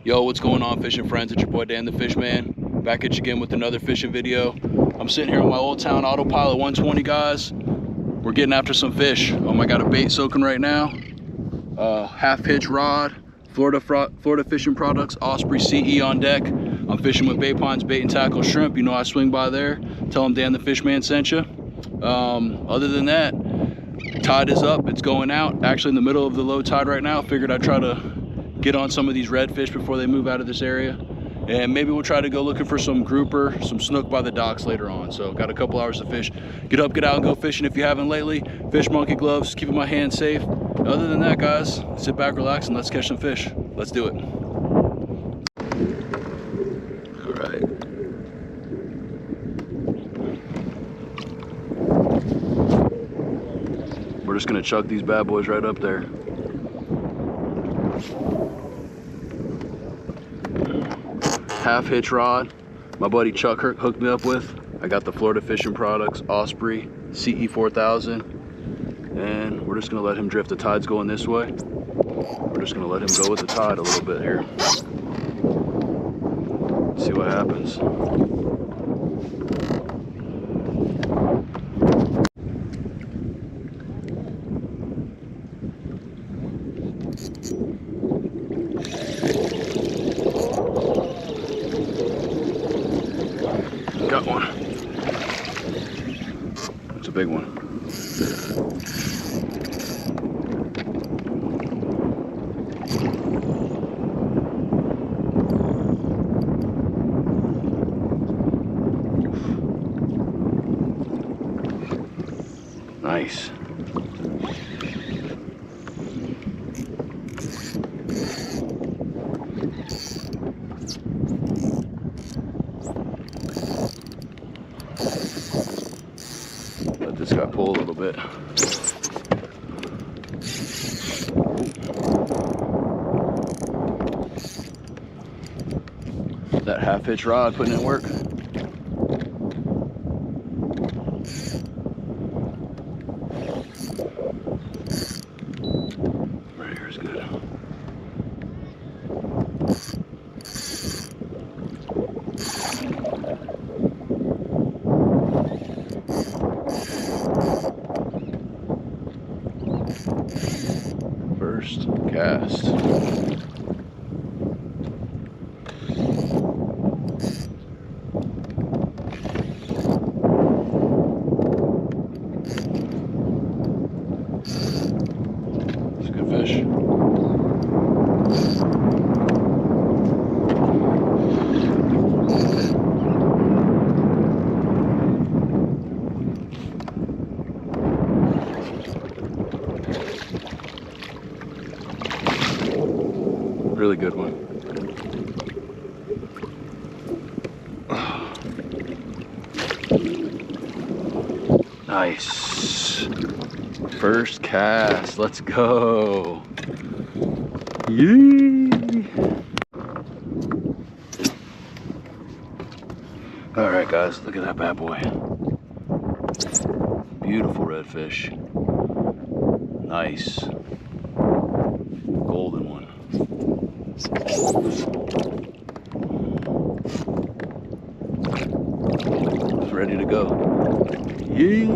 Yo, what's going on, fishing friends? It's your boy Dan the Fishman, back at you again with another fishing video. I'm sitting here on my Old Town Autopilot 120, guys. We're getting after some fish. I got a bait soaking right now. Half hitch rod, Florida Fishing Products, Osprey CE on deck. I'm fishing with Bay Pines Bait and Tackle Shrimp. You know I swing by there. Tell them Dan the Fishman sent you. Other than that, tide is up. It's going out. Actually in the middle of the low tide right now. Figured I'd try to get on some of these redfish before they move out of this area. And maybe we'll try to go looking for some grouper, some snook by the docks later on. So got a couple hours to fish. Get up, get out, and go fishing if you haven't lately. Fish monkey gloves, keeping my hands safe. Other than that, guys, sit back, relax, and let's catch some fish. Let's do it. All right. We're just gonna chuck these bad boys right up there. Half hitch rod my buddy Chuck hooked me up with. I got the Florida Fishing Products Osprey CE 4000, and we're just gonna let him drift. The tide's going this way. We're just gonna let him go with the tide a little bit here. See what happens. Got one. It's a big one. Nice. Let this guy pull a little bit. That half hitch rod putting in work. Right here is good. First cast. It's a good fish. Really good one. Nice. First cast. Let's go. Yee. All right, guys, look at that bad boy. Beautiful redfish. Nice. Golden one. It's ready to go. Yee!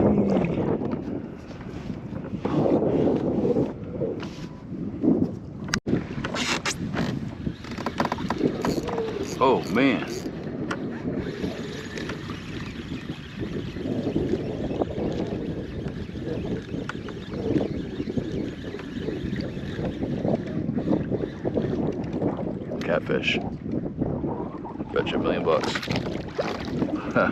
Oh man. Catfish. Bet you $1 million. Huh.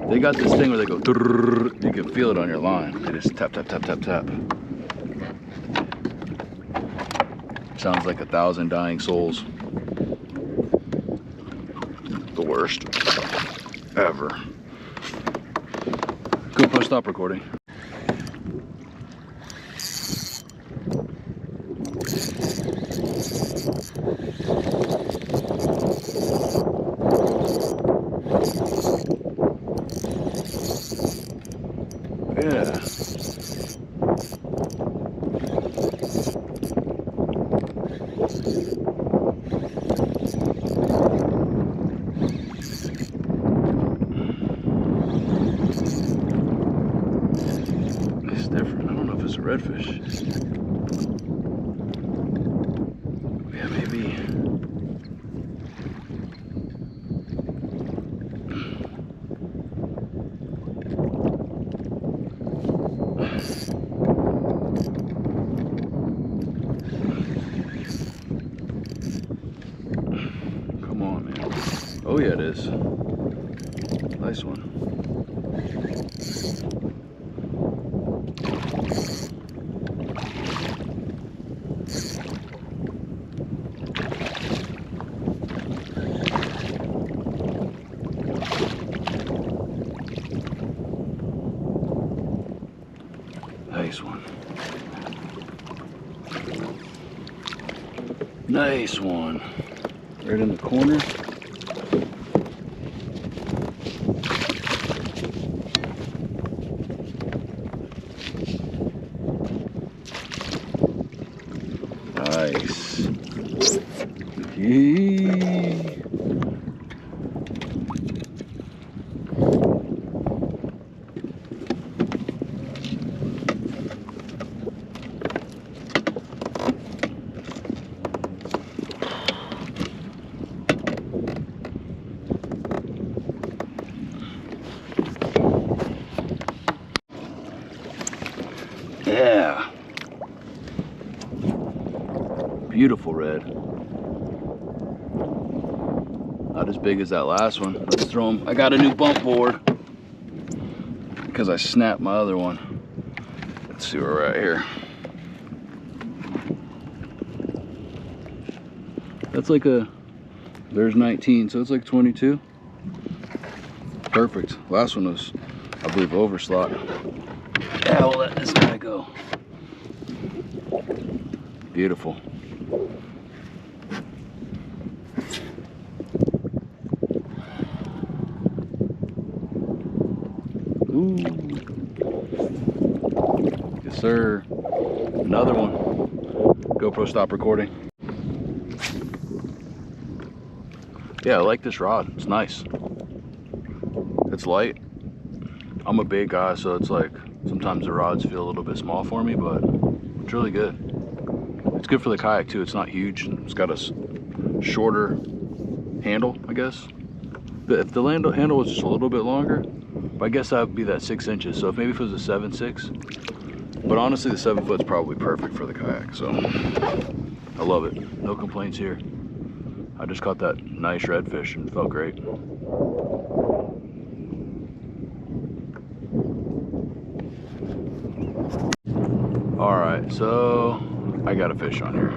They got this thing where they go, you can feel it on your line. They just tap, tap, tap, tap, tap. Sounds like 1,000 dying souls. The worst ever. Go push stop recording. Yeah. different. I don't know if it's a redfish. Yeah, maybe. Come on, man. Oh yeah, it is. Nice one. Nice one. Nice one. Right in the corner. Nice. Yee. Yeah. Beautiful red. Not as big as that last one. Let's throw him. I got a new bump board because I snapped my other one. Let's see where we're at here. That's like a, there's 19, so it's like 22. Perfect. Last one was, I believe, overslot. Yeah, we'll let this guy go. Beautiful. Ooh. Yes, sir. Another one. GoPro, stop recording. Yeah, I like this rod. It's nice. It's light. I'm a big guy, so it's like sometimes the rods feel a little bit small for me, but it's really good. It's good for the kayak too. It's not huge. It's got a shorter handle, I guess. But if the handle was just a little bit longer, I guess that would be that 6 inches. So if maybe if it was a 7.6, but honestly the 7 foot's probably perfect for the kayak. So I love it. No complaints here. I just caught that nice redfish and it felt great. All right, so I got a fish on here.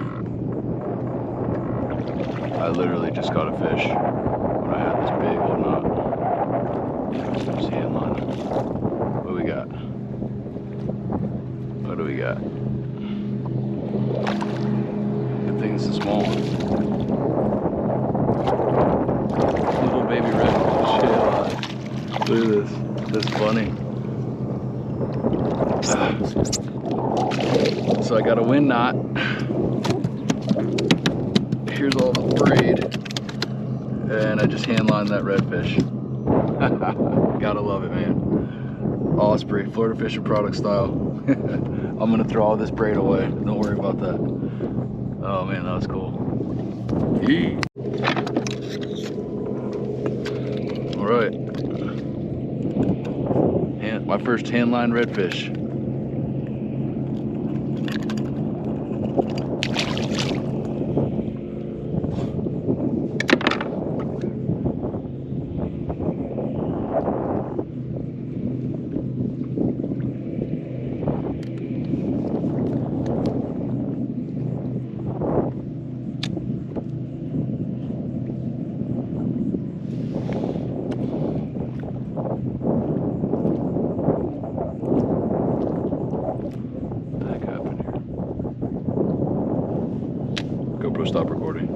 I literally just caught a fish when I had this big old knot. Let's see it line. What do we got? What do we got? Good thing this is small. Little baby redfish. Look at this. This is funny. So I got a wind knot. Here's all the braid. And I just hand lined that redfish. Gotta love it, man. Osprey, Florida Fishing Product style. I'm gonna throw all this braid away. Don't worry about that. Oh man, that was cool. Yee. All right. My first hand line redfish. GoPro, stop recording.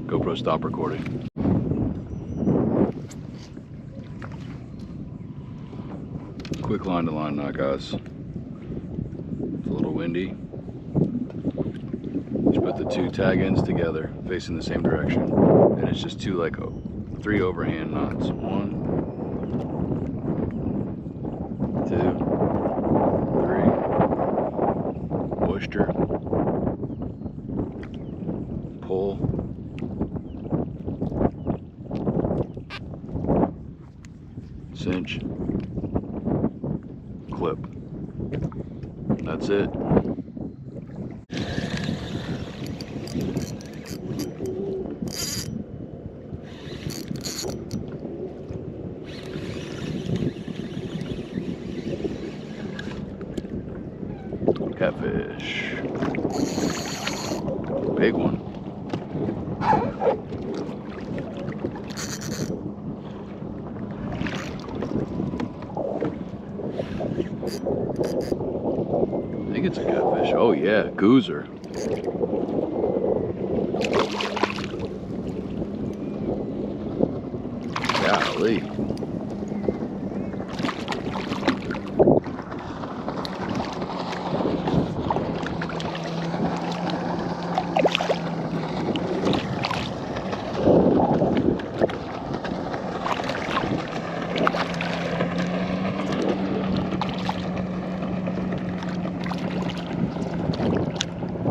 GoPro, stop recording. Quick line to line knot, guys. It's a little windy. Just put the two tag ends together, facing the same direction. And it's just two, like 3 overhand knots. 1, 2, 3. moisture. Pull. Cinch. Clip. That's it. Catfish. Big one. I think it's a catfish. Oh yeah, goozer. Golly.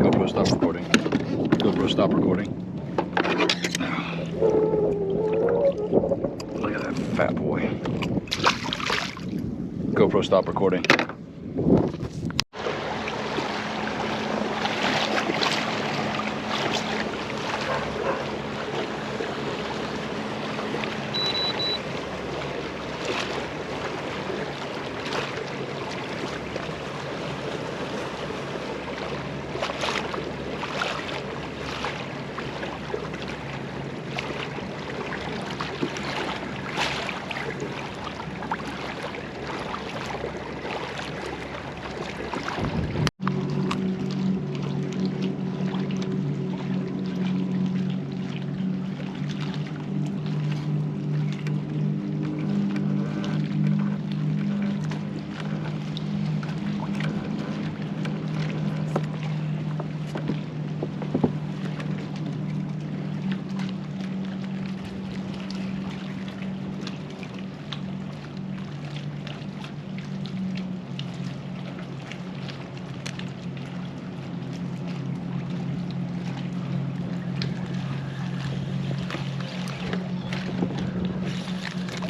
GoPro, stop recording. GoPro, stop recording. Look at that fat boy. GoPro, stop recording.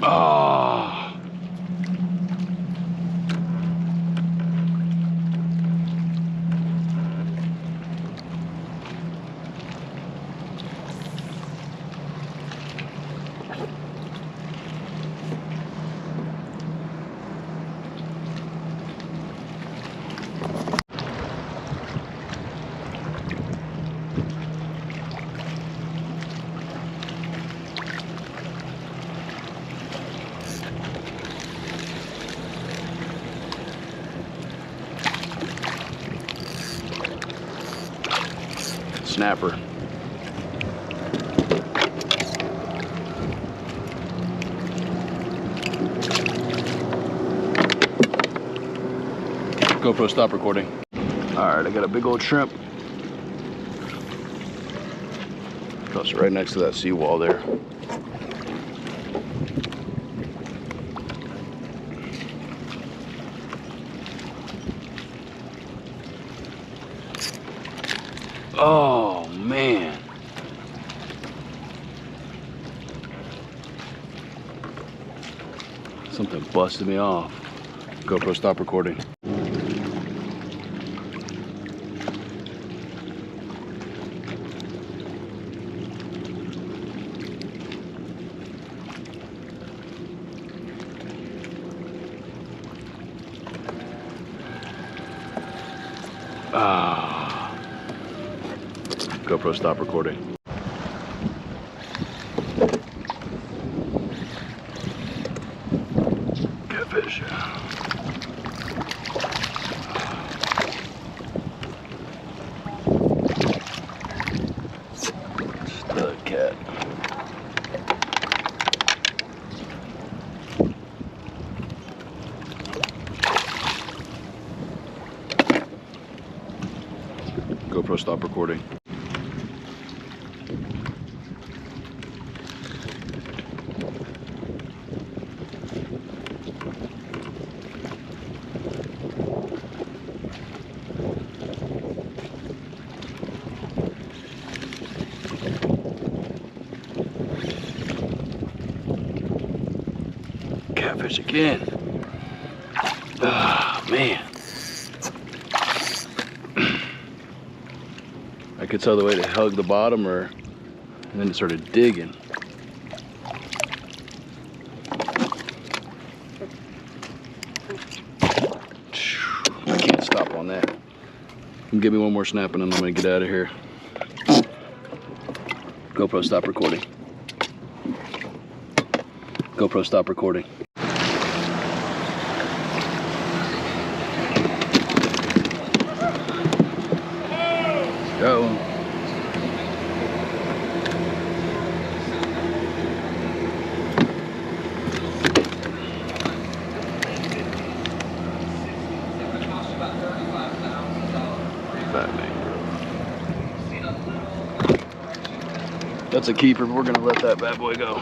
Ah. Snapper. GoPro, stop recording. Alright, I got a big old shrimp. Goes right next to that seawall there. Oh man. Something busted me off. GoPro, stop recording. Ah. GoPro, stop recording. Catfish. Stud cat. GoPro, stop recording. catfish again. Oh, man. I could tell the way they hugged the bottom, and then it started digging. I can't stop on that. Give me one more snap and then I'm gonna get out of here. GoPro, stop recording. GoPro, stop recording. Go. That's a keeper, but we're gonna let that bad boy go.